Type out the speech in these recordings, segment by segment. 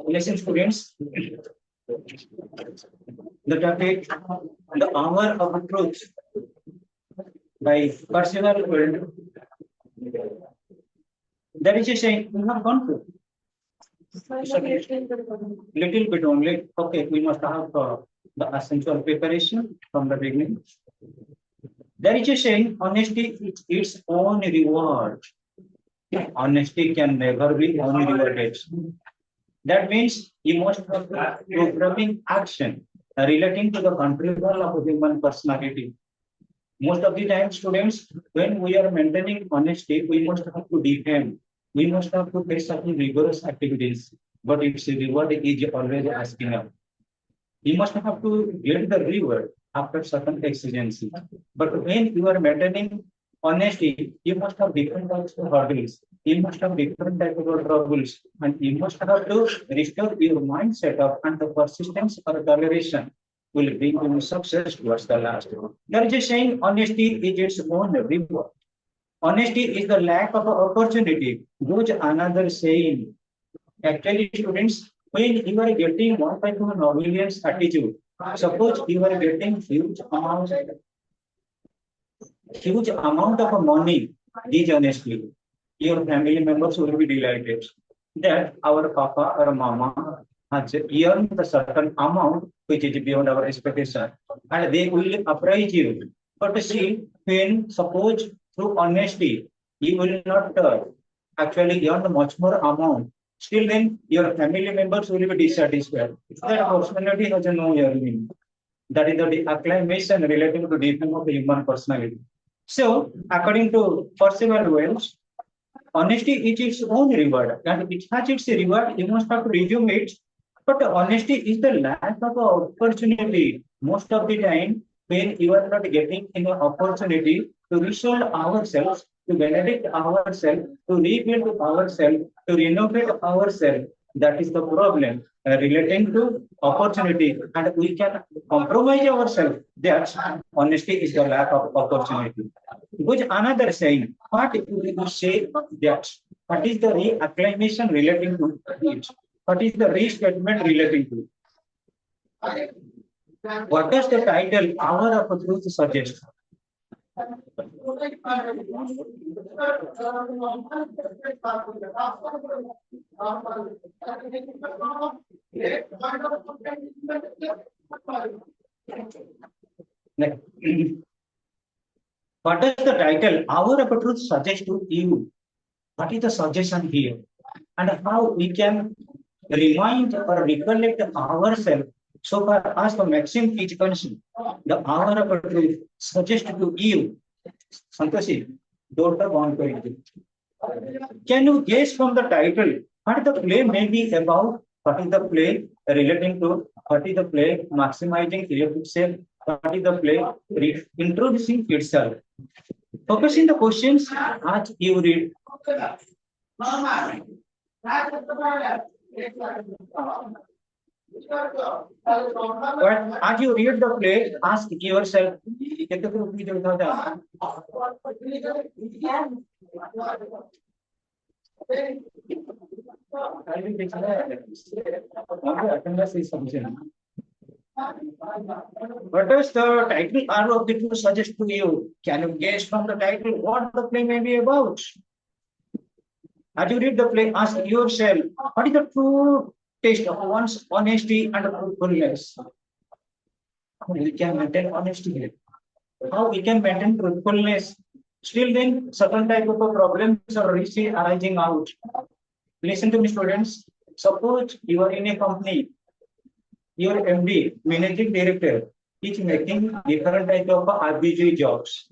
Listen, students. The topic, the hour of truth by Percival Gold. That is a saying we have gone through. Little bit only. Okay, we must have the essential preparation from the beginning. There is a saying, honesty is its own reward. Honesty can never be unrewarded. That means you must have programming action relating to the control of human personality. Most of the time, students, when we are maintaining honesty, we must have to defend. We must have to take certain rigorous activities, but its reward is always asking up. You must have to get the reward after certain exigency. But when you are maintaining honesty, you must have different types of hurdles. You must have different types of troubles, and you must have to restore your mindset of and the persistence or toleration will bring you success towards the last. There is a saying, honesty is its own reward. Honesty is the lack of opportunity. Goes another saying. Actually, students, when you are getting one type of nobility attitude, suppose you are getting huge amount of money dishonestly, your family members will be delighted that our papa or mama has earned a certain amount which is beyond our expectation, and they will appraise you. But see, when suppose through honesty you will not actually earn much more amount, still then your family members will be dissatisfied. That personality has no earning. That is the acclamation relating to definition of the human personality. So, according to Percival Wells, honesty is its own reward, and it has its reward. You must have to resume it. But honesty is the lack of opportunity. Most of the time, when you are not getting any opportunity to resolve ourselves, to benefit ourselves, to rebuild ourselves, to renovate ourselves, that is the problem relating to opportunity, and we can compromise ourselves. That honesty is the lack of opportunity. Which another saying, what if you say that? What is the reacclamation relating to it? What is the restatement relating to it? What does the title Hour of Truth suggest? What does the title Hour of Truth suggest to you? What is the suggestion here? And how we can remind or recollect ourselves so far as the maxim is concerned. The hour of truth suggests to you, Santoshi, daughter born to you. Can you guess from the title what the play may be about? What is the play relating to? What is the play maximizing itself? What is the play introducing itself? Focusing the questions as you read. But as you read the play, ask yourself, what does the title R of the two suggest to you? Can you guess from the title what the play may be about? As you read the play, ask yourself, what is the true taste of one's honesty and truthfulness? How we can maintain honesty here? How we can maintain truthfulness? Still then, certain type of problems are arising out. Listen to me, students. Suppose you are in a company, your MD, managing director, is making different type of RBG jobs.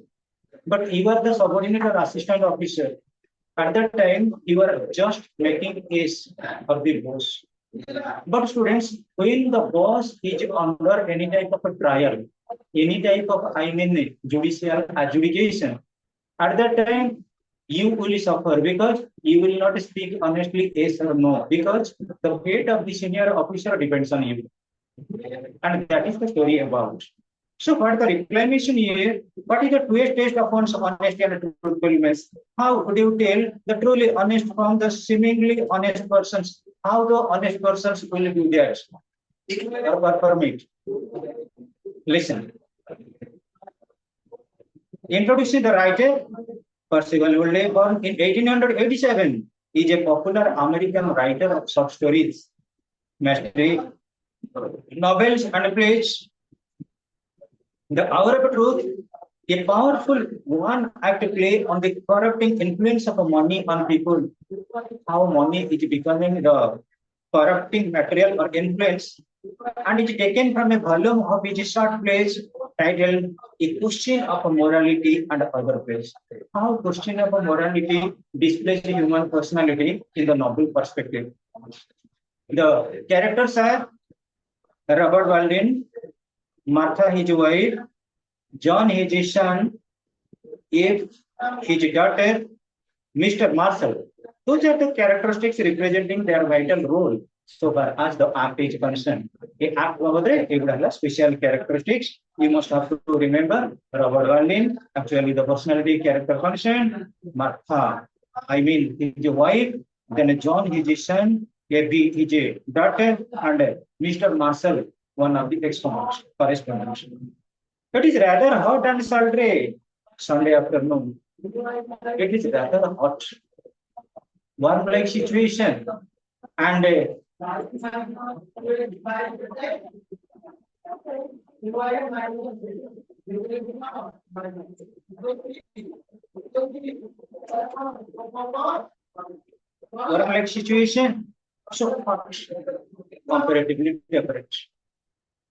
But you are the subordinate or assistant officer, At that time, you are just making case of the boss. But students, when the boss is under any type of a trial, any type of, I mean, judicial adjudication, at that time, you will suffer because you will not speak honestly yes or no because the fate of the senior officer depends on you. And that is the story about. So for the reclamation here, what is the truest test of one's honesty and truthfulness? How would you tell the truly honest from the seemingly honest persons? How the honest persons will do that? Or permit. Listen. Introducing the writer, Percival Woolley, born in 1887, is a popular American writer of short stories, mystery, novels, and plays. The Hour of Truth, a powerful one act play on the corrupting influence of money on people, how money is becoming the corrupting material or influence, and is taken from a volume of his short plays titled A Question of Morality and Other Plays. How question of morality displays human personality in the novel perspective. The characters are Robert Walden, Martha his wife, John his son, Eve his daughter, Mr. Marshall. Those are the characteristics representing their vital role so far as the act is concerned. A act over special characteristics. You must have to remember Robert Walden, actually the personality character function, Martha, I mean his wife, then John his son, Abby his daughter, and Mr. Marshall, one of the exponents, correspondents. It is rather hot and sultry Sunday afternoon. It is rather hot, warm-like situation, and warm-like situation, so hot, comparatively different.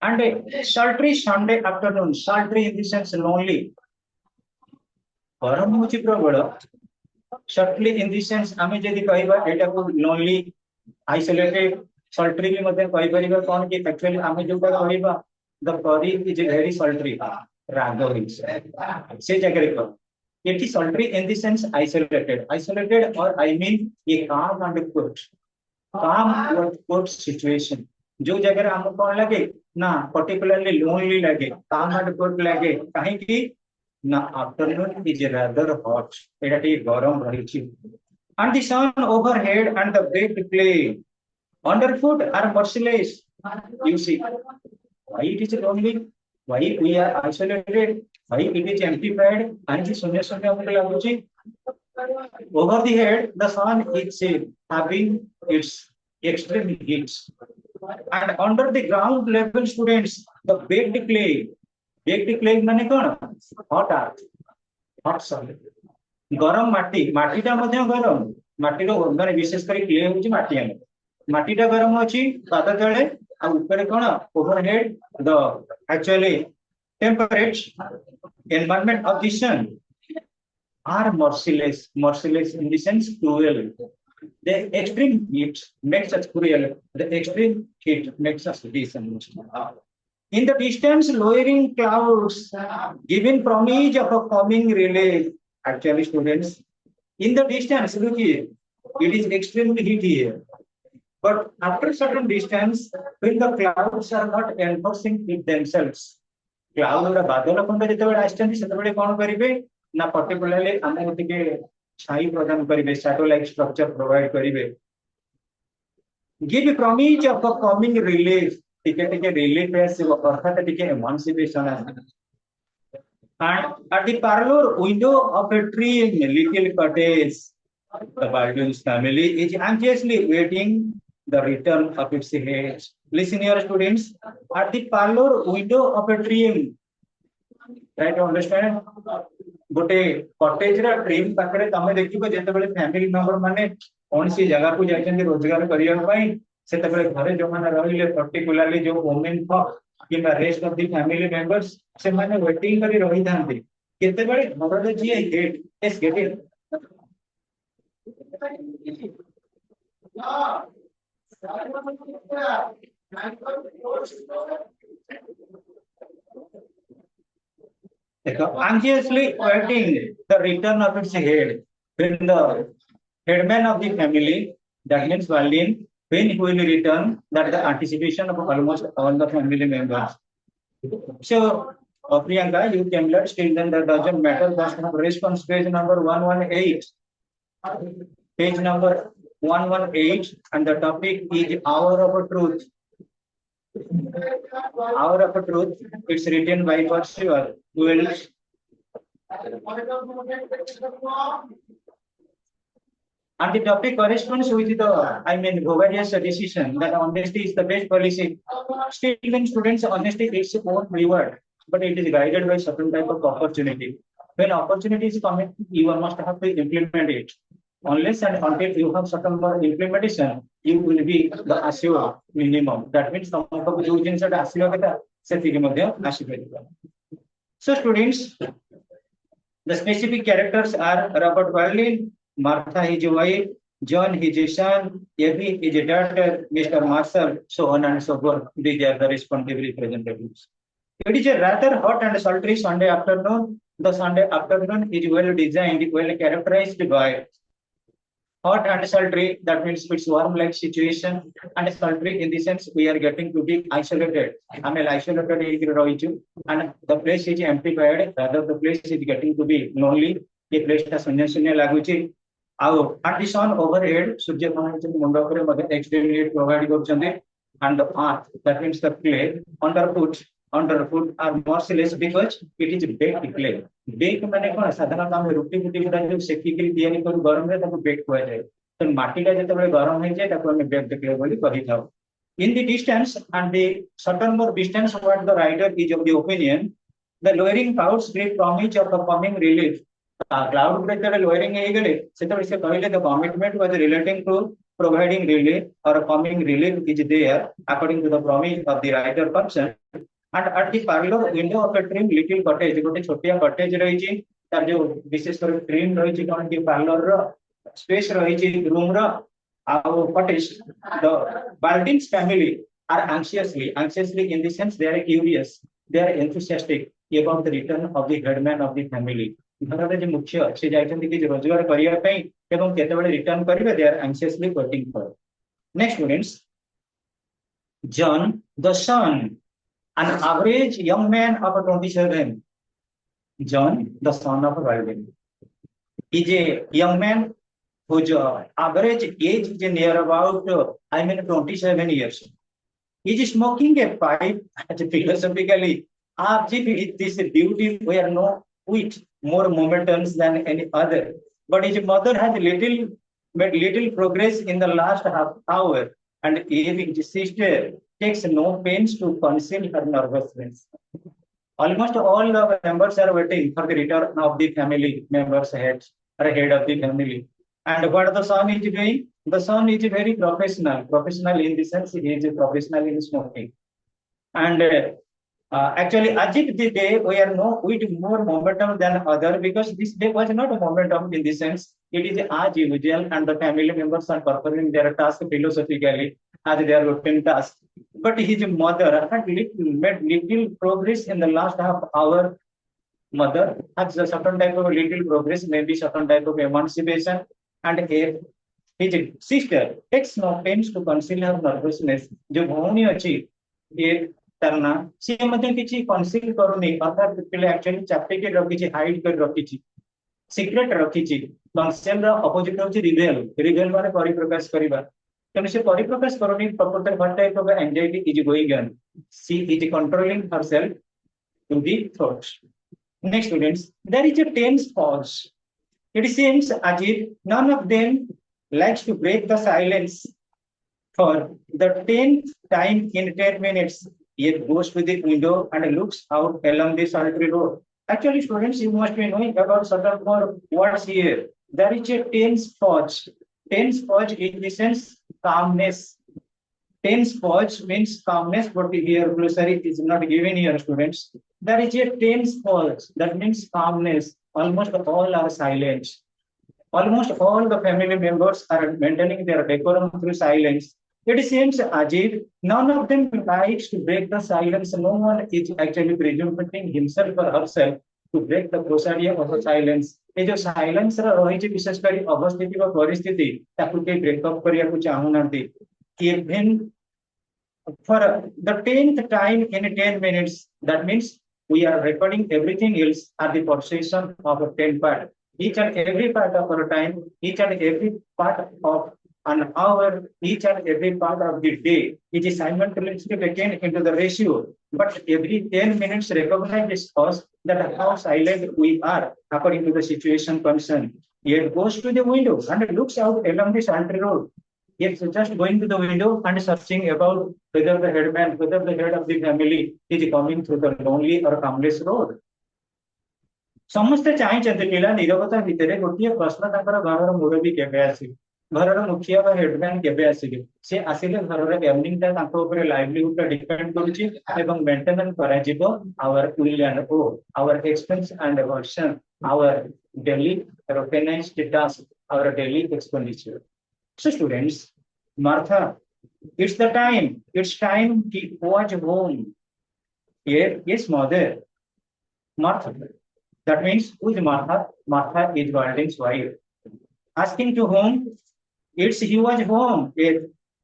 And a sultry Sunday afternoon, sultry in the sense lonely. ଗରମ ହଉଛି ପ୍ରବଳ sultry in the sense ଆମେ ଯଦି କହିବା ଏଟାକୁ lonely isolated sultry ବି ମଧ୍ୟ କହିପାରିବା କଣ କି actually ଆମେ ଯୋଉଟା କହିବା the curry is very sultry ରାଗ ହେଇଛି ସେ ଜାଗାରେ କଣ ଏଠି sultry in the sense isolated or I mean a calm and quote situation जो जगह हमको कौन लगे ना पर्टिकुलरली लोनली लगे काम एंड quote लगे कहीं की ना afternoon is rather hot Etah T गरम रही and the sun overhead and the bed play underfoot are merciless you see why it is lonely why we are isolated why it is amplified and शून्य शून्य हमको लागुची over the head the sun is having its extreme heat and under the ground level students the baked clay माने कोन hot earth hot sun गरम माटी माटीटा मध्ये गरम माटीर माने विशेष करी क्ले होची माटी हम माटीटा गरम अछि पाद तळे आ ऊपर कोन overhead the actually temperate environment of the sun are merciless in the sense cruel. The extreme heat makes us cruel. The extreme heat makes us decent. In the distance, lowering clouds, giving promise of a coming relief. Actually, students, in the distance, look here, it is extremely heat here. But after certain distance, when the clouds are not enforcing it themselves, cloud or बादल अपन जेतेबेले आछन सेतेबेले कोन करिवे ना particularly हमहु टिके छाई प्रदान करिवे shadow like structure provide करिवे give promise of a coming relief टिके रिलीफ एस अर्थात टिके एमांसिपेशन and at the parlor window of a tree in a little cottage the Baldwin's family is anxiously waiting the return of its head. Listen here students, at the parlor window of a tree, try to understand गोटे cottage रा trim पाखरे तमे देखिबो जेतेबेले family member माने कोनसी जगह को जायछन रोजगार करिया पई सेतेबेले घरे जो माने रहिले पर्टिकुलरली जो वुमेन कि rest of the family members से माने वेटिंग करी रही थांती केतेबेले घर जे गेट एस गेट Anxiously awaiting the return of its head. When the headman of the family, that means Valin, when he will return, that the anticipation of almost all the family members. So, Priyanka, you can let still then that doesn't matter. Just response page number 118. Page number 118, and the topic is Hour of Truth. Hour of Truth. It's written by Percival. Who will and the topic corresponds with the, Bavaria's decision that honesty is the best policy. Still, when students, honesty is own reward, but it is guided by certain type of opportunity. When opportunity is coming, you must have to implement it. Unless and until you have certain more implementation, you will be the assured minimum. That means some of the things that assured that so students, the specific characters are Robert Berlin, Martha his wife, John his son, Evie his daughter, Mr. Marshall, so on and so forth. These are the responsive representatives. It is a rather hot and sultry Sunday afternoon. The Sunday afternoon is well designed, well characterized by hot and sultry. That means it's warm like situation, and sultry in the sense we are getting to be isolated. I mean, isolated and the place is amplified, rather the place is getting to be lonely. The place has laguchi. And the sun overhead, Surya Mundakure extremely provide and the earth, that means the clay, underfoot are merciless because it is baked clay. Baked माने कौन साधारण हम रोटी फुटी गुडा जो सेकी के तैयारी करू गरम रे ताको बेक हुआ जाए तो माटीटा जेतेबेले गरम हो जाए ताको हमें बेक क्ले बोली कहि थाउ. In the distance and the certain more distance what the writer is of the opinion, the lowering clouds give promise of the coming relief. Cloud breaker lowering the commitment was relating to providing relief or coming relief is there according to the promise of the writer person. And at the parlor window of a trim little cottage, गोटे छोटिया cottage रही तार जो विशेष कर trim रही कौन की parlor रो space रही room row our cottage. The Baldwin's family are anxiously in the sense they are curious, they are enthusiastic about the return of the headman of the family. ଘରର ଯେ ମୁଖ୍ୟ ସେ ଯାଇଛନ୍ତି କିଛି ରୋଜଗାର କରିବା ପାଇଁ ଏବଂ କେତେବେଳେ ରିଟର୍ନ କରିବେ they are anxiously waiting for. Next students, John the son, an average young man of 27. John the son of Baldwin is a young man whose average age is near about 27 years. He is smoking a pipe philosophically as if this beauty were no with more momentums than any other. But his mother has made little progress in the last half hour, and his sister takes no pains to conceal her nervousness. Almost all the members are waiting for the return of the family members head of the family. And what the son is doing? The son is very professional in the sense he is a professional in smoking. And actually, as if the day we are no with more momentum than other, because this day was not a momentum in the sense it is as usual, and the family members are performing their task philosophically as their routine task. But his mother had made little progress in the last half hour. Mother has a certain type of little progress, maybe certain type of emancipation, and his sister takes no pains to conceal her nervousness. जो भौणी अच्छी ये तरना सी मध्य किसी conceal करूनी अर्थात पिले actually चापटे के रखी ची hide कर रखी ची secret रखी ची conceal रा opposite होची reveal माने परिप्रकाश करिबा तेणु से परिप्रकाश करूनी प्रकृति what type of anxiety is going on. She is controlling herself to the thoughts. Next students, there is a tense pause. It seems as if none of them likes to break the silence. For the 10th time in 10 minutes, he goes to the window and looks out along the solitary road. Actually, students, you must be knowing about certain more words here. There is a tense pause. Tense pause in the sense calmness. Tense pause means calmness, but here glossary is not given here, students. There is a tense pause. That means calmness. Almost all are silent. Almost all the family members are maintaining their decorum through silence. It seems as if none of them likes to break the silence. No one is actually presuming himself or herself to break the procedure of the silence. ये जो silence रा रही है विशेष कर अवस्थिति व परिस्थिति ताकु के ब्रेकअप करिया को चाहूनांती. Even for the 10th time in 10 minutes, that means we are recording everything else at the possession of a 10 part. Each and every part of our time, each and every part of an hour, each and every part of the day, it is simultaneously taken into the ratio. But every 10 minutes recognizes us that how silent we are according to the situation concerned. Yet goes to the window and looks out along the country road. Yes, just going to the window and searching about whether the headman, whether the head of the family is coming through the lonely or harmless road. ସମସ୍ତେ ଚାହିଁଛନ୍ତି ପିଲା ନିରବତା ଭିତରେ ଗୋଟିଏ ପ୍ରଶ୍ନ ତାଙ୍କର ଘରର ମୁରବୀ କେବେ ଆସିବେ ଘରର ମୁଖିଆ ବା ହେଡମ୍ୟାନ କେବେ ଆସିବେ ସେ ଆସିଲେ ଘରର ଏର୍ନିଂଟା ତାଙ୍କ ଉପରେ ଲାଇଭଲିହୁଡ ଟା ଡିପେଣ୍ଡ କରୁଛି ଏବଂ ମେଣ୍ଟେନାନ୍ସ କରାଯିବ our will and o our expense and aversion our daily recognized task our daily expenditure. So students, Martha, it's the time. It's time to watch home. Yes, mother. Martha. That means who is Martha? Martha is Walden's wife. Asking to whom? It's he was home.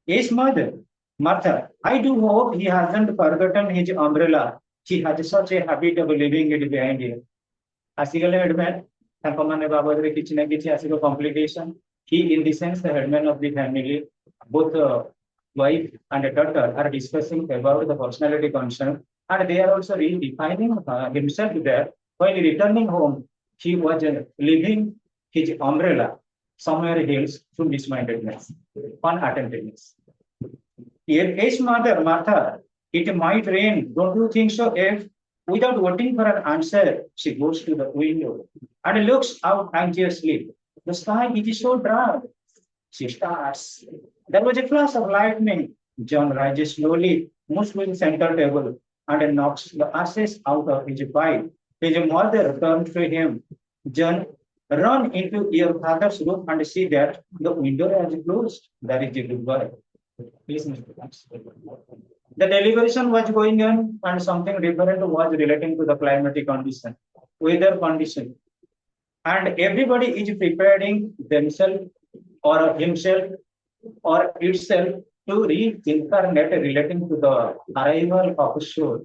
Yes, mother. Martha, I do hope he hasn't forgotten his umbrella. He has such a habit of leaving it behind here. ଆସିଗଲେ ହେଡମ୍ୟାନ ତାଙ୍କ ମାନେ ବାବଦରେ କିଛି ନା କିଛି ଆସିବ complication. He, in the sense, the headman of the family, both wife and daughter are discussing about the personality concern, and they are also redefining himself there. While returning home, he was leaving his umbrella somewhere else to mismindedness, unattentiveness. Yes, mother, Martha, it might rain. Don't you think so? If without waiting for an answer, she goes to the window and looks out anxiously. The sky is so dark. She starts. There was a flash of lightning. John rises slowly, moves to the center table, and knocks the ashes out of his pipe. His mother turns to him. John, run into your father's room and see that the window is closed. That is a good boy. Please, Mr. Banks. The deliberation was going on, and something different was relating to the climatic condition, weather condition. And everybody is preparing themselves or himself or itself to reincarnate relating to the arrival of shore.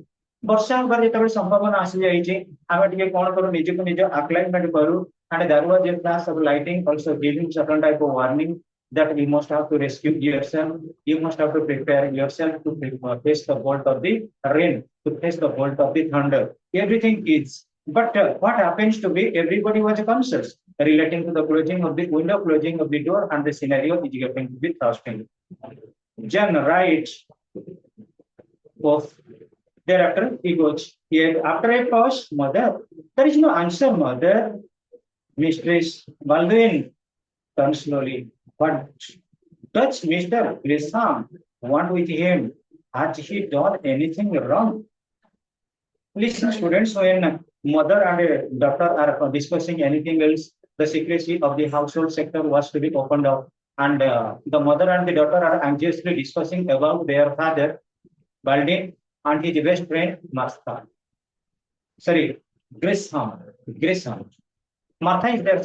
ବର୍ଷା ହେବାର ଯେତେବେଳେ ସମ୍ଭାବନା ଆସିଯାଇଛି ଆମେ ଟିକେ କଣ କରୁ ନିଜକୁ ନିଜ ଆକ୍ଲାଇମେଟ କରୁ and there was a flash of lighting also giving certain type of warning that you must have to rescue yourself, you must have to prepare yourself to face the bolt of the rain, to face the bolt of the thunder. Everything is. But what happens to be everybody was conscious relating to the closing of the window, closing of the door, and the scenario is going to be thrusting. John writes of thereafter he goes. Yet after a pause, mother, there is no answer, mother. Mistress Baldwin turns slowly. What does Mr. Grisham want with him? Has he done anything wrong? Listen, students, when mother and daughter are discussing anything else, the secrecy of the household sector was to be opened up. And the mother and the daughter are anxiously discussing about their father, Baldwin, and his best friend, Martha. Sorry, Grisham. Grisham. Martha is their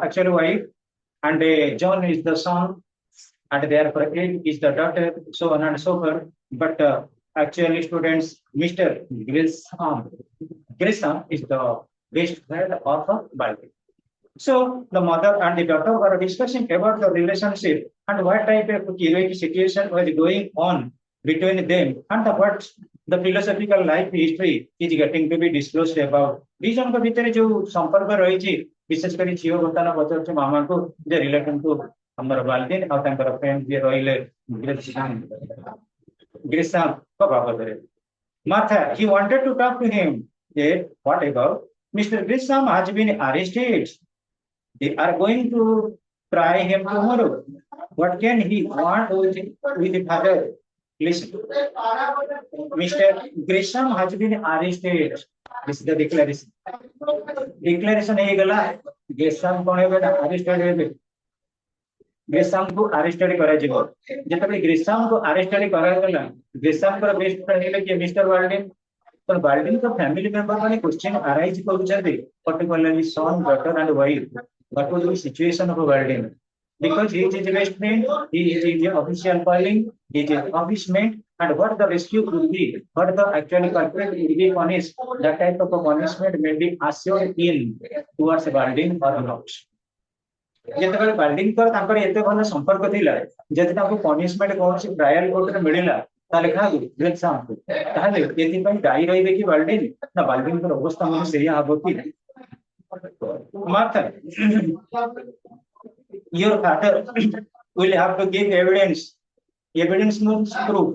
actual wife, and John is the son, and therefore Ed is the daughter, so on and so forth. But actually, students, Mr. Grisham is the best friend of Baldwin. So the mother and the daughter were discussing about the relationship and what type of heroic situation was going on between them, and what the philosophical life history is getting to be disclosed about. These are the भितर जो संपर्क रही थी विशेष कर झील बर्तन पचार मामा को जे related to हमर बाल्दिन और तांकर फ्रेंड जे रहिले ग्रीसाम को बाबत रे. Martha, he wanted to talk to him. Yet, what about Mr. Grisham has been arrested? They are going to try him tomorrow. What can he want with the father? Listen, Mr. Grisham has been arrested. This is the declaration. Declaration है गला ग्रेसाम कौन है ना arrested है ग्रेसाम को arrested करा जिवो जेतबे ग्रेसाम को अरेस्टेड करा गला ग्रेसाम पर बेस्ट फ्रेंड है कि मिस्टर वाल्डिन तो वाल्डिन का फैमिली मेंबर माने क्वेश्चन अराइज करूछते particularly son daughter and wife what was the situation of Baldwin because he is investment, he is the official filing, he is official, and what the rescue would be, what the actually culprit would be punished, that type of a punishment may be assured in towards Balding or not. ଯେତେବେଳେ ବାଲ୍ଡିଂ ତ ତାଙ୍କର ଏତେ ଭଲ ସମ୍ପର୍କ ଥିଲା ଯଦି ତାଙ୍କୁ punishment କୌଣସି ଟ୍ରାଏଲ କୋର୍ଟରେ ମିଳିଲା ତାହେଲେ କାହାକୁ ଗ୍ରେସାମକୁ ତାହେଲେ ଏଥିପାଇଁ ଦାୟୀ ରହିବେ କି ବାଲ୍ଡିଂ ନା ବାଲ୍ଡିଂଙ୍କର ଅବସ୍ଥା ମାନେ ସେଇଆ ହବ କି Martha your father will have to give evidence. Evidence means proof.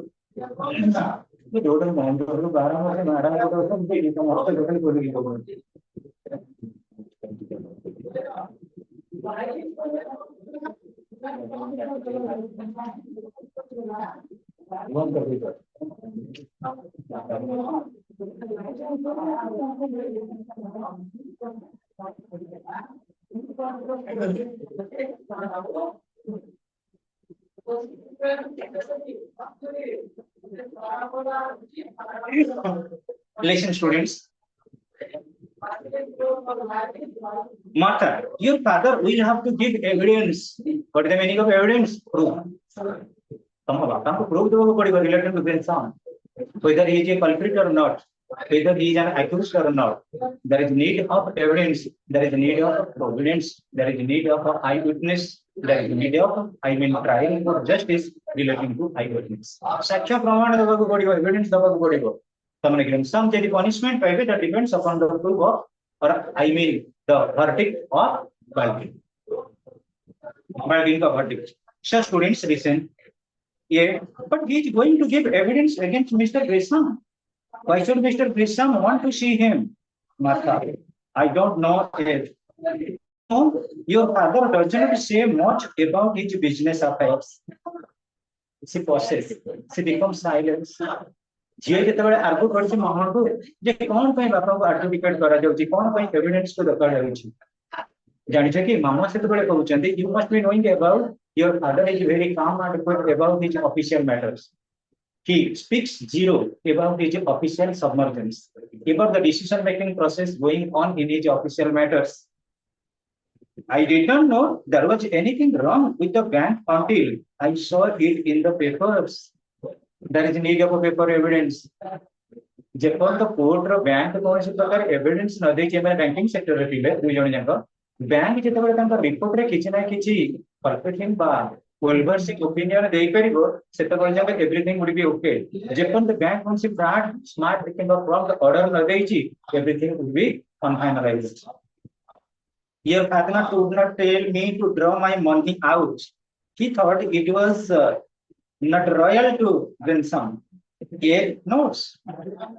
Listen, students. Martha, your father will have to give evidence. What is the meaning of evidence? Proof. तम बापा को proof देबो पड़िबो related to grandson. Whether he is a culprit or not, whether he is an accused or not, there is need of evidence. There is need of evidence. There is need of eyewitness. There is need of, I mean, trial for justice relating to eyewitness. साक्ष्य प्रमाण देबो पड़िबो, evidence देबो पड़िबो. तमने grandson यदि punishment पाइबे that depends upon the proof of, or I mean, the verdict of Baldwin. Baldwin का verdict. So students listen. Yeah, but he is going to give evidence against Mr. Gresham. Why should Mr. Gresham want to see him? Martha, I don't know if no, your father doesn't say much about his business affairs. She pauses. She becomes silent. झील जेतेबेले argue करछि महंतु जे कोन पई बापा को आर्टिफिकेट करा जाउछि कोन पई evidence को दरकार होछि जानि छै कि मामा सेतेबेले कहउछन्ती you must be knowing about your father is very calm and quick about his official matters he speaks zero about his official submergence about the decision making process going on in his official matters. I did not know there was anything wrong with the bank until I saw it in the papers. There is need of a paper evidence. जेपर तो court रो bank कौन से प्रकार evidence न दे जे banking sector रे थिले दुई जण जंक बैंक जेतेबेले तांका रिपोर्ट रे किछि ना किछि परफेक्टली बा ओल्डरशिप ओपिनियन देई परिबो सेत कोन जंक एवरीथिंग वुड बी ओके जेपन द बैंक कौन से broad smart thinking of from the order न देइछि everything would be unfinalized. Your father could not tell me to draw my money out. He thought it was not royal to grandson. Yet notes.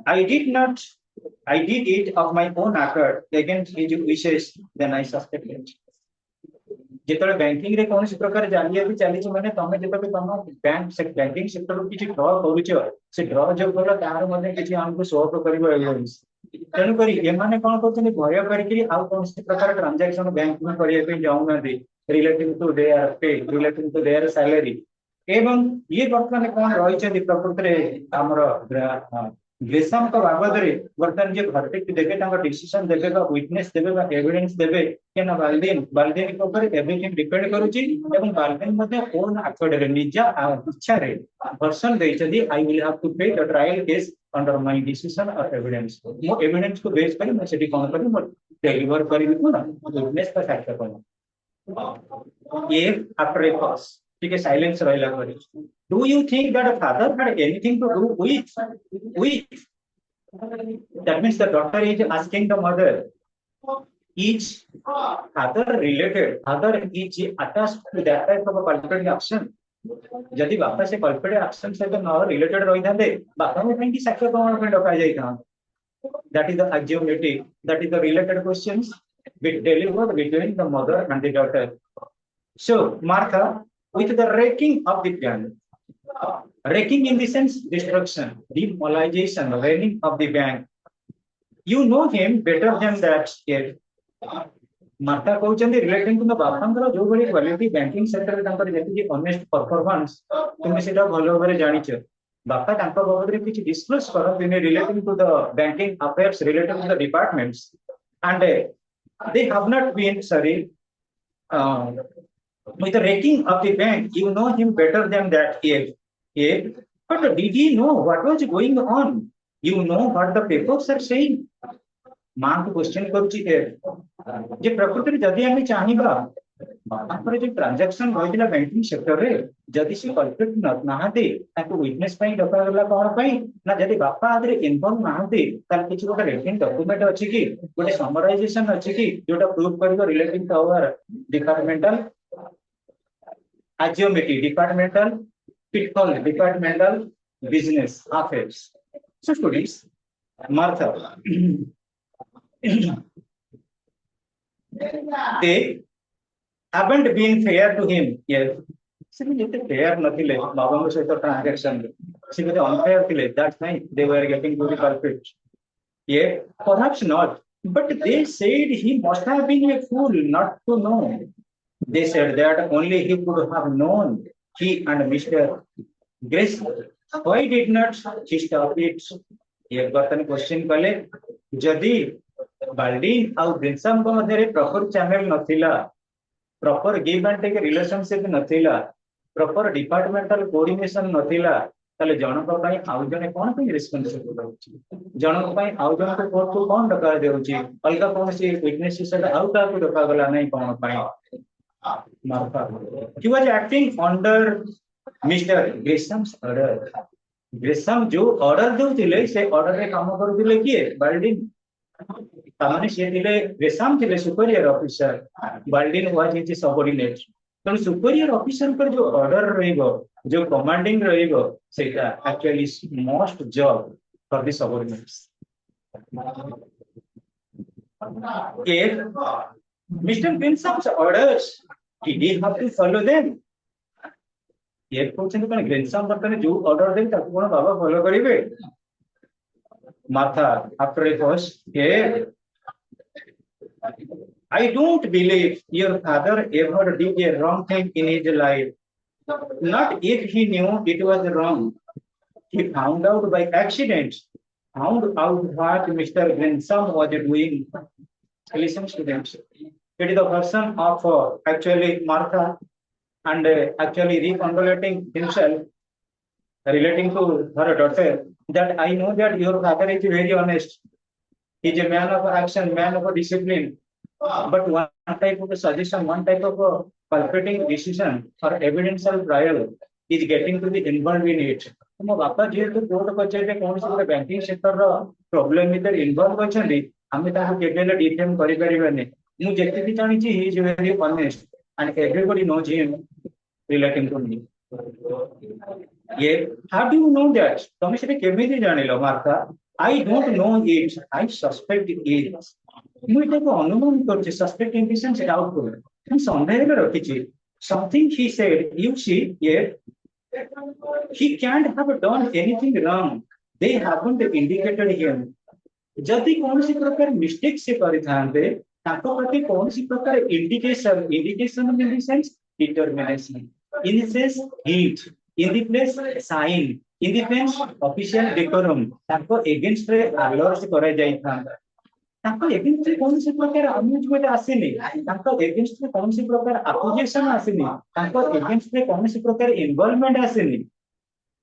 I did it of my own accord against his wishes than I suspected. जेतले banking रे कोनसी प्रकार जालिया भी चली छ माने तमे जेतबे तम बैंक से बैंकिंग सेक्टर रो किछि ड्रॉ करूछ से ड्रॉ जो कला तार मध्ये किछि हमको शो करबो एविडेंस तेनु करी ए माने कोन करछनी भय करी आउ कोनसी प्रकार ट्रांजैक्शन बैंक में करिया पे जाउ ना दे रिलेटिंग टू देयर पे रिलेटिंग टू देयर सैलरी एवं ये वर्तमान कौन रही प्रकृति में आमर ग्रेसाम का बाबद में वर्तमान जो वर्डिक्ट देबे डिसीजन देबे विटनेस देबे एविडेंस देबे के ना बाल्डिन के ऊपर एवरीथिंग डिपेंड करूची एवं बाल्डिन मध्ये ओन अकॉर्ड रे निजा इच्छा रे पर्सन देइछदी I will have to pay the trial case under my decision or evidence मो एविडेंस को बेस करी मैं सेठी कोन करी मो डिलीवर करी को ना विटनेस का साक्ष्य कोन ये आफ्टर ए पॉज ठीक है साइलेंस रहला करी. Do you think that a father had anything to do with? That means the doctor is asking the mother, is father related? Father is attached to that type of a culprit action. यदि बापा से culprit action से तो न related रही था दे बापा में कहीं की साक्ष्य प्रमाण में डका जाए था. That is the anxiety. That is the related questions delivered between the mother and the daughter. So Martha, with the wrecking of the plan, wrecking in the sense destruction, demoralization, raining of the bank. You know him better than that. Yet. माता कहउचंदी relating to the बापांकर जो भली quality banking sector रे तांकर जेति honest performance तुमे सेटा भलो भाबरे जानिछ बापा तांको बाबदरे किछि डिस्क्लोज करो in relating to the banking affairs related to the departments and they have not been sorry uh, with the ranking of the bank you know him better than that if but did he know what was going on you know what the papers are saying मां को question करूची जे प्रकृति जदि आम चाहिबा बापांकर जो transaction होइतिला banking sector रे जदि से कल्प्रिट नहाते ताको विटनेस पई डका गला कोन पई ना जदि बापा आदरे इन्वॉल्व नहाते ताल किछि गोटे रेटिंग डॉक्यूमेंट अछि कि गोटे समराइजेशन अछि कि जोटा प्रूफ करबो रिलेटिंग टू आवर डिपार्टमेंटल एजियोमेट्री departmental pitfall departmental business affairs so students Martha they haven't been fair to him yes से भी जते fair नथिले बाबांग सहित ट्रांजैक्शन से भी unfair थिले that's why they were getting to the culprit yeah perhaps not but they said he must have been a fool not to know they said that only he could have known he and Mr. Grace why did not he stop it ये बर्तन question कले जदि बाल्डीन आउ Grimsham को मध्य proper channel नथिला proper give and take relationship नथिला proper departmental coordination नथिला ताले जनक पई आउ जने कोन पई रिस्पांसिबल होची जनक पई आउ जने को कोर्ट को कोन डका देउची अलगा कोन से विटनेस से आउ का को डका गला नहीं कोन पई मारफा he was acting under mister Grimsham's order Grimsham जो ऑर्डर देउतिले से ऑर्डर रे काम करथिले किए बाल्डीन तामाने से दिले ग्रिसम थिले superior officer Baldwin was his subordinate तो सुपीरियर ऑफिसर पर जो ऑर्डर रहेगो जो कमांडिंग रहेगो सेटा actually most job for the subordinates if Mr. Grimsham's orders did he have to follow them ये क्वेश्चन कोन ग्रिनसम बर्तने जो ऑर्डर दे ताको कोन बाबा फॉलो करिवे माथा आफ्टर ए पॉज के I don't believe your father ever did a wrong thing in his life not if he knew it was wrong he found out by accident found out what Mr. Grinsham was doing listen students it is the version of actually Martha and actually recongratulating himself relating to her daughter that I know that your father is very honest. He is a man of action, man of discipline. But one type of suggestion, one type of culpating decision or evidential trial is getting to be involved in it. ମୋ ବାପା ଯେହେତୁ court କଚେରୀରେ କୌଣସି ଗୋଟେ banking ସେକ୍ଟରର problem ଭିତରେ involve ଅଛନ୍ତି ଆମେ ତାକୁ କେବେ ହେଲେ ଡିଫେମ୍ କରିପାରିବାନି ମୁଁ ଯେତିକି ଜାଣିଛି he is very honest and everybody knows him relating to me. Yeah, how do you know that? तुम इसे केमिति जानिलो Martha? I don't know it. I suspect it. मुझे को अनुमान करछि suspect in the sense doubtful. हम संदेह में रखिछि. Something he said, you see, yeah, he can't have done anything wrong. They haven't indicated him. जदि कौन सी प्रकार मिस्टेक से परिथांते ताको प्रति कौन सी प्रकार indication indication in the sense determination in the sense hint in the place sign in the sense official decorum ताको अगेंस्ट रे अलर्ट करे जाई थांता ताको अगेंस्ट रे कौन सी प्रकार अम्यूजमेंट आसीनी ताको अगेंस्ट रे कौन सी प्रकार अपोजिशन आसीनी ताको अगेंस्ट रे कौन सी प्रकार involvement आसीनी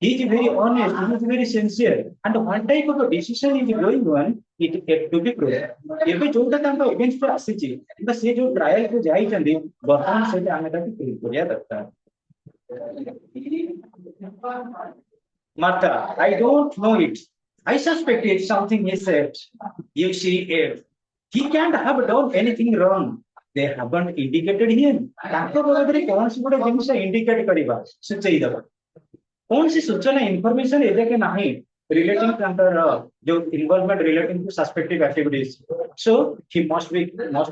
he is very honest, he is very sincere, and one type of a decision is going on, it to be proved. एबे जोटा तांको अगेंस्ट पर आसीची बा से जो ट्रायल को जाई चंदी वर्तमान से आमे ताकि प्रूव करिया दरकार Martha, I don't know it. I suspect it's something he said. You see, if he can't have done anything wrong, they haven't indicated him. तांको बगरे कौन सी बड़े जिनिस इंडिकेट करिबा सुचई दबा कौन सी सूचना इंफॉर्मेशन एजे के नहीं relating to जो involvement relating to suspected activities so he must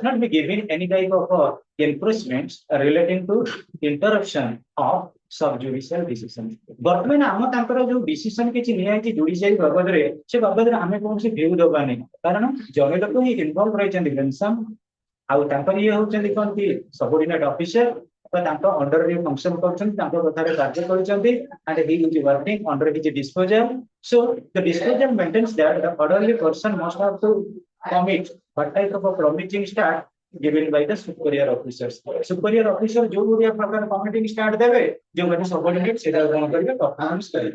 not be given any type of enforcement relating to interruption of subjudicial decision वर्तमान हम तांकर जो डिसीजन के निया कि जुडिशियल बाबद रे से बाबद रे हमें कौन सी व्यू दबानी कारण जने लोग ही इन्वॉल्व रही छन ग्रिनसम आउ तांकर ये होचंदी कोन की सबऑर्डिनेट ऑफिसर तो तांको अंडर रे फंक्शन करछन तांको कथारे कार्य करछन्ती and he is working under his disposal so the disposal maintains that the orderly person must have to commit what type of a promising start given by the superior officers superior officer जो बढ़िया प्रकार committing start देवे जो मैंने subordinate सेटा कोन करके performance करे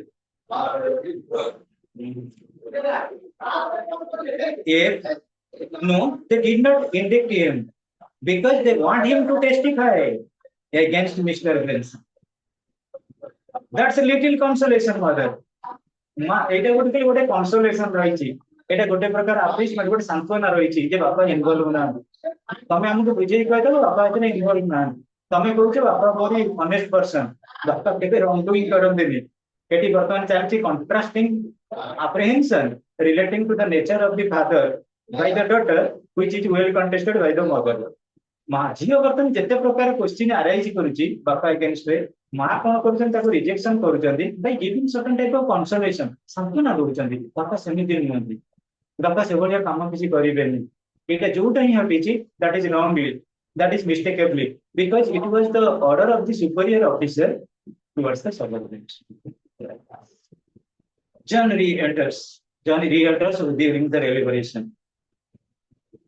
if no, they did not indict him because they want him to testify against Mr. Wilson. That's a little consolation, mother. Ma, एटा गोटे consolation रही एटा गोटे प्रकार ऑफिस में गोटे सांत्वना रही जे बापा इन्वॉल्व ना तमे हमको बुझेई कह दो बापा एतने इन्वॉल्व ना तमे कहू छे बापा बड़ी ऑनेस्ट पर्सन बापा केबे रॉन्ग डूइंग करंदेनी एटी वर्तमान चलची contrasting apprehension relating to the nature of the father by the daughter which is well contested by the mother मा झियो वर्तमान जते प्रकार क्वेश्चन अराइज करूची बापा अगेंस्ट रे मा कोन करछन ताको रिजेक्शन करूचंदी by giving certain type of consolation संपूर्ण दोचंदी बापा सेमिति नियंती बापा से बढ़िया काम किसी करिबेनी एटा जोटा ही हटिची that is wrongly that is mistakably because it was the order of the superior officer towards the subordinates John re-enters during the deliberation.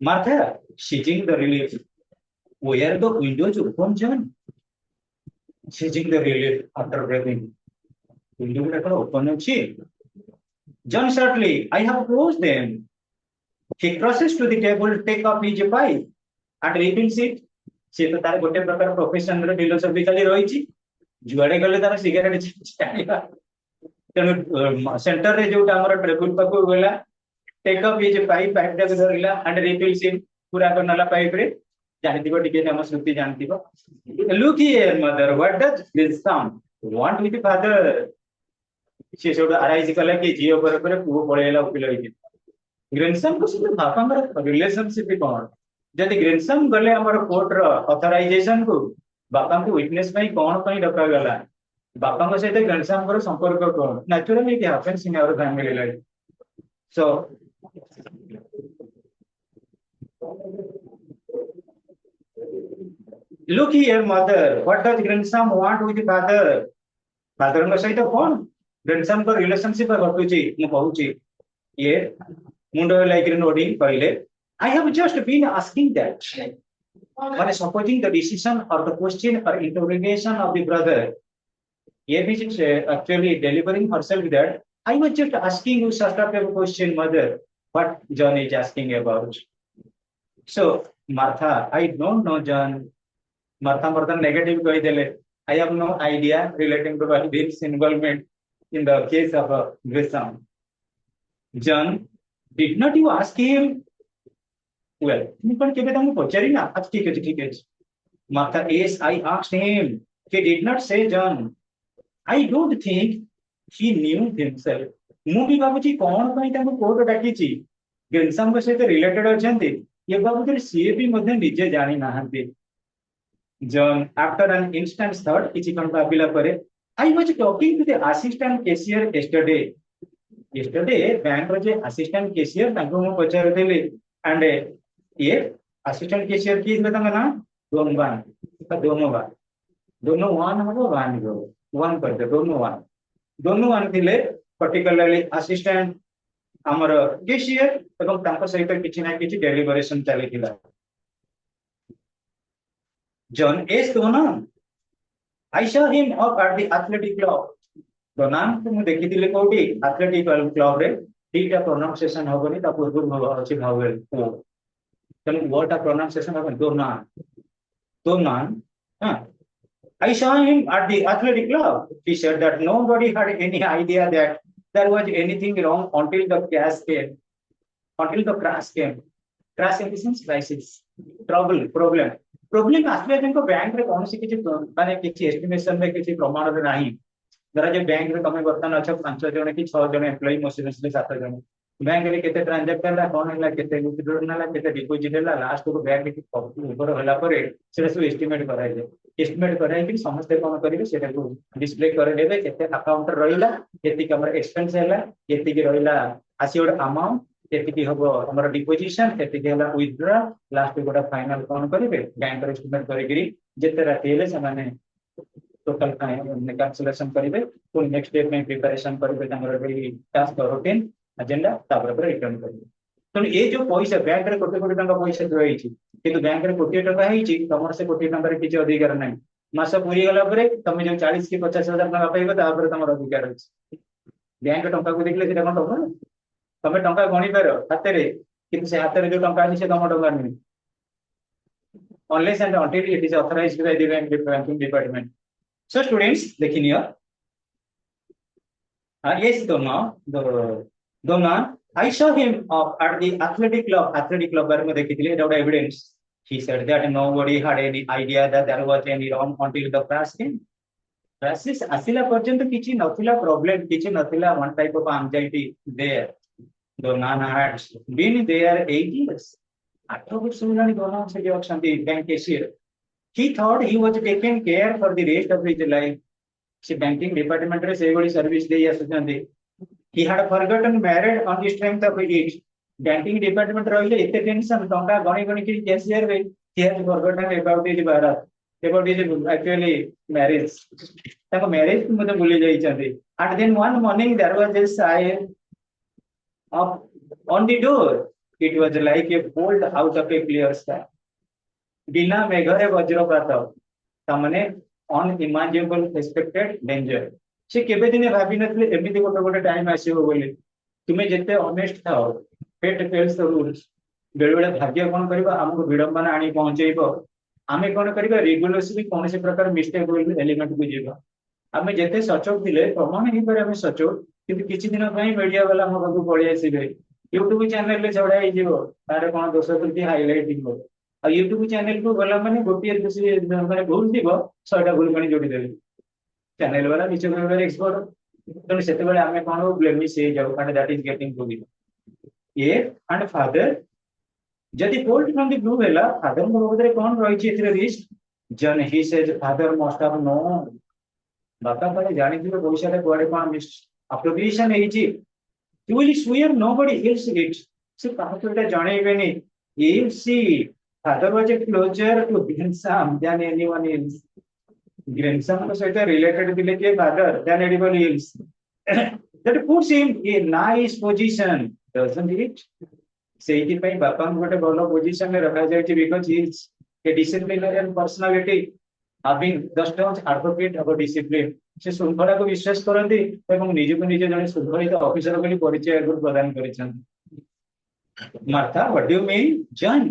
Martha, seizing the relief. Where the windows open, John? Seizing the relief after breathing. Window open. John, certainly, I have closed them. He crosses to the table, take up his pipe, and refills it. से तो तार गोटे प्रकार profession रे philosophically रहिछि जुआडे गले तार cigarette टाणिबा तेणु सेंटर रे जोटा हमर टेबल पाको गला टेक अप ये पाइप पाइप टा धरला एंड रिफिल से पूरा करनला पाइप रे जानथिबो टिके हम श्रुति जानथिबो look here mother what does this sound want with father से सब अराइज कला कि जियो पर पुओ पळेला उपिल होई ग्रैंडसन को से बापांगर रिलेशनशिप कोन जदि ग्रैंडसन गले हमर कोर्ट रो ऑथराइजेशन को बापा को विटनेस पई कोन पई डका गला बापा को सहित ग्रैंडसन संपर्क कोन naturally it happens in our family life so look here mother what does grandson want with father father को सहित कोन ग्रैंडसन को रिलेशनशिप घटुची म कहूची ये मुंडो लाइक नोडिंग कहले I have just been asking that when supposing the decision or the question or interrogation of the brother ye is actually delivering herself that I was just asking you such type of question mother what John is asking about so Martha I don't know John Martha negative koi dele I have no idea relating to Bill's involvement in the case of Grisham John did not you ask him well you can keep it on pachari na ठीक है Martha yes I asked him he did not say John I don't think he knew himself मु भी बाबूजी कोन पई ताको court डाकीची grandson के साथ related अछंती ये बाबूजी सी भी मध्ये निजे जानि नाहंती John after an instant's thought किछि कोन भाबिला परे I was talking to the assistant cashier yesterday bank रो जे assistant cashier ताको मु पचारतेली and ये असिस्टेंट कैशियर की बतांगा ना दोनों वन हो वन करते दोनों वन थिले पर्टिकुलरली असिस्टेंट हमर कैशियर एवं तांको सहित किछि ना किछि डेलिबरेशन चलिथिला जॉन एस दोनों I saw him up at the athletic club दोनां मु देखिथिले कोठी एथलेटिक क्लब रे ठीकटा प्रोनाउंसिएशन होबनी ता पूर्व अछि vowel then what a pronunciation of Donan. I saw him at the athletic club. He said that nobody had any idea that there was anything wrong until the crash came. Crash in the sense crisis, trouble, problem. Problem आसले जिनको bank रे कौन सी किसी माने किसी estimation में किसी प्रमाण रे नहीं. जरा जे बैंक रे तमे वर्तमान अच्छा 5 जण की 6 जण एम्प्लॉय मोसिनस ले 7 जण बैंक रे केते ट्रांजैक्शन ला कोन हला केते विथड्रॉल नाला केते डिपॉजिट ला लास्ट को बैंक के ऊपर होला परे सेटा सब एस्टिमेट कराइ कि समस्त कोन करिवे सेटा को डिस्प्ले करे देबे केते अकाउंट रहिला केते हमर एक्सपेंस हला केते के रहिला आसी ओड अमाउंट केतिकी हबो हमर डिपोजिशन केतिकी हला विथड्रॉ लास्ट गोटा फाइनल कोन करिवे बैंक एस्टिमेट करिगिरी जेते राति हेले समाने टोटल कैंसिलेशन करिवे पुनी नेक्स्ट डे में प्रिपरेशन करिवे तंगर टास्क रूटीन एजेंडा तापर पर रिटर्न करिवे तो ये जो पैसा बैंक रे कोटी कोटी टंका पैसा जोई छि किंतु बैंक रे कोटी टंका हेइ छि तमर से कोटी टंका रे किछ अधिकार नै मास पूरी गला परे तमे जो 40 की 50,000 टंका पाइबो तापर तमर अधिकार अछि बैंक टंका को देखले सेटा कोन टंका तमे टंका गणी पार हाथ रे किंतु से हाथ रे जो टंका अछि से तम टंका नै unless and until it is authorized by the banking department. So students, देखिए here. Yes, Donna, I saw him at the athletic club. Athletic club बारे में देखी थी without evidence. He said that nobody had any idea that there was any wrong until the crash came. Crisis ଆସିଲା ପର୍ଯ୍ୟନ୍ତ କିଛି ନଥିଲା problem କିଛି ନଥିଲା one type of anxiety there. Donna had been there 8 years. 8 ବର୍ଷ ହେଲାଣି ଦୋନା ସେଠି ଅଛନ୍ତି bank cashier. He thought he was taking care for the rest of his life. ସେ बैंकिंग डिपार्टमेंट रे सेही सर्विस देई आସୁଛନ୍ତି. He had forgotten married on the strength of it. Banking department रहिले एते टेंशन टंका गणी गणी कि कैशियर रे he had forgotten about his Bharat. About his actually marriage. ताको मैरिज मते भूली जाई छथि. And then one morning there was a sign of on the door. It was like a bolt out of a clear sky. बिना मेघरे वज्रपात तामने unimaginable expected danger. से केबे दिने भाबी नथले एमिति गोटे गोटे टाइम आसीबो बोली तुमे जते ऑनेस्ट थाओ फेट फेल्स द रूल्स बेले बेले भाग्य कोन करबा हमको विडंबना आनी पहुंचेइबो आमे कोन करबा रेगुलरली कोन से प्रकार मिस्टेक होइल एलिमेंट को जेबा आमे जते सचोट थिले प्रमाण ही पर आमे सचोट किंतु किछि दिन पई मीडिया वाला हम को पळि आसीबे YouTube चैनल ले छड़ा ही जीवो तारे कोन दोष प्रति हाइलाइट दिबो आ YouTube चैनल को गला माने गोटिए दूसरी माने भूल दिबो 100टा भूल माने जोड़ी देबे चैनल वाला नीचे में एक्सपर्ट तो सेते बेले हमें कोन ब्लेमिश से जाउ कांड that is getting to be ये एंड फादर जदि बोल्ट फ्रॉम द ब्लू हैला फादर को बदरे कोन रही छि एथरे रिस्क जन he says father must have no बापा परे जानि दिबे भविष्य रे कोडे कोन मिस अप्रोप्रिएशन हेइ छि you will swear nobody else it so kaha to eta janaibe if she father was a closer to grandson than anyone else grandson ko saita related dile ke father than anyone else that puts him in nice position doesn't it सेही पई बापा गोटे भलो position में रखा जाय छि because he is a disciplinarian personality having the staunch advocate of discipline से शृंखला को विश्वास करती एवं निज को निज जने शृंखलित ऑफिसर को परिचय प्रदान करिछन Martha what do you mean John